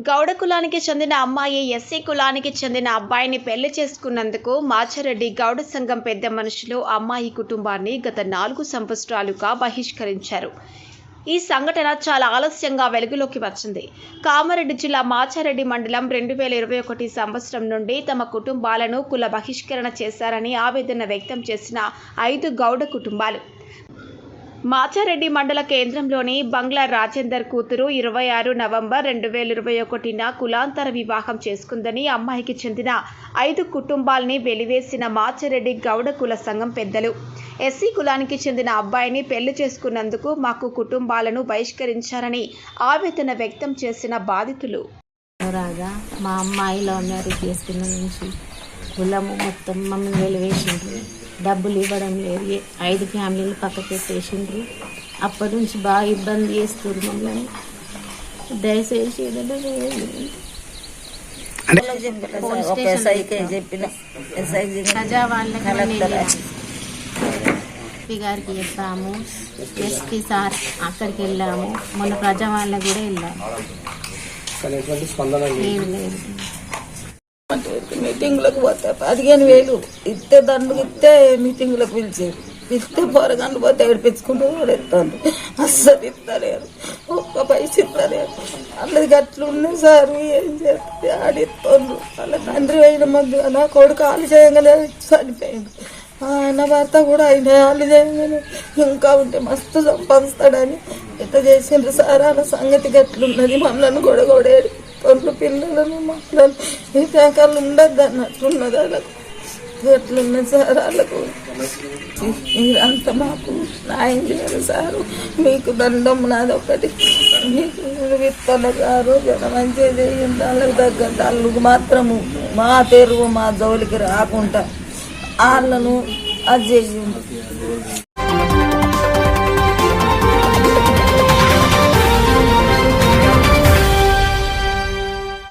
గౌడ కులానికి చెందిన అమ్మాయి ఎస్సీ కులానికి చెందిన అబ్బాయిని పెళ్లి చేసుకున్నందుకు మాచారెడ్డి గౌడ సంఘం పెద్ద మనుషులు అమ్మాయి కుటుంబాన్ని గత 4 సంవత్సరాలుగా బహిష్కరించారు. ఈ సంఘటన చాలా ఆలస్యంగా వెలుగులోకి వచ్చింది. కామారెడ్డి జిల్లా మాచారెడ్డి మండలం 2021 సంవత్సరం నుండి తమ కుటుంబాలను కుల బహిష్కరణ చేశారని ఆవేదన వ్యక్తం చేసిన 5 గౌడ కుటుంబాలు మాచారెడ్డి మండల కేంద్రంలోని బంగ్లా రాజేందర్ కూతురు 26 నవంబర్ 2021న కులాంతర వివాహం చేసుకుందని అమ్మాయికి చెందిన 5 కుటుంబాలని వెలివేసిన మాచారెడ్డి గౌడ కుల సంఘం పెద్దలు ఎస్సీ కులానికి చెందిన అబ్బాయిని పెళ్లి చేసుకున్నందుకు మాకు కుటుంబాలను బహిష్కరించారని ఆవేదన వ్యక్తం చేసిన బాధితులు. రాగా మా అమ్మాయి లవ్ మ్యారేజ్ చేసుకున్న నుంచి కులము మొత్తం మమ్మల్ని వెలివేసిండ్రు. డబ్బులు ఇవ్వడం లేదు. 5 ఫ్యామిలీలు పక్క పెట్టేసిండ్రు. అప్పటి నుంచి బాగా ఇబ్బంది చేస్తారు మమ్మల్ని. దయచేసి ప్రజా వాళ్ళకి ఎస్పీ గారికి చెప్పాము. ఎస్పీ సార్ అక్కడికి వెళ్ళాము. మొన్న ప్రజా వాళ్ళకి కూడా వెళ్ళాము. ఏం లేదు. మీటింగ్లకు పోతే 15,000 ఇస్తే దండుకు ఇస్తే మీటింగ్లకు పిలిచారు. ఇస్తే పొరగండు పోతే ఏడిపించుకుంటూ ఎత్తాను. అస్సలు ఇస్తలేరు. ఒక్క పైస ఇస్తలేరు. అల్లది గట్లున్నాయి సార్. ఏం చేస్తే ఆడిస్తాను. వాళ్ళ తండ్రి అయిన మధ్య నా కొడుకు ఆలు చేయగానే చనిపోయింది. ఆయన భర్త కూడా ఆయన ఆలు చేయగానే ఇంకా ఉంటే మస్తు సంపాదిస్తాడని ఎంత చేసిండ్రు సార్. అలా సంగతి గట్లున్నది. మమ్మల్ని గొడగొడేది తొండ్లు పిల్లలను మక్కలను ఈ పేకాలు ఉండద్దు అన్నట్లున్నది. వాళ్ళకు ఎట్లున్నది సార్. వాళ్ళకు మీరంతా మాకు న్యాయం చేయాలి సారు. మీకు దండం నాది ఒకటి. మీకు విత్తన సారు జన మంచిగా చేయండి. వాళ్ళకి తగ్గట్టు వాళ్ళకు మాత్రము మా తెరువు మా జోలికి రాకుండా వాళ్ళను అది చేయండి.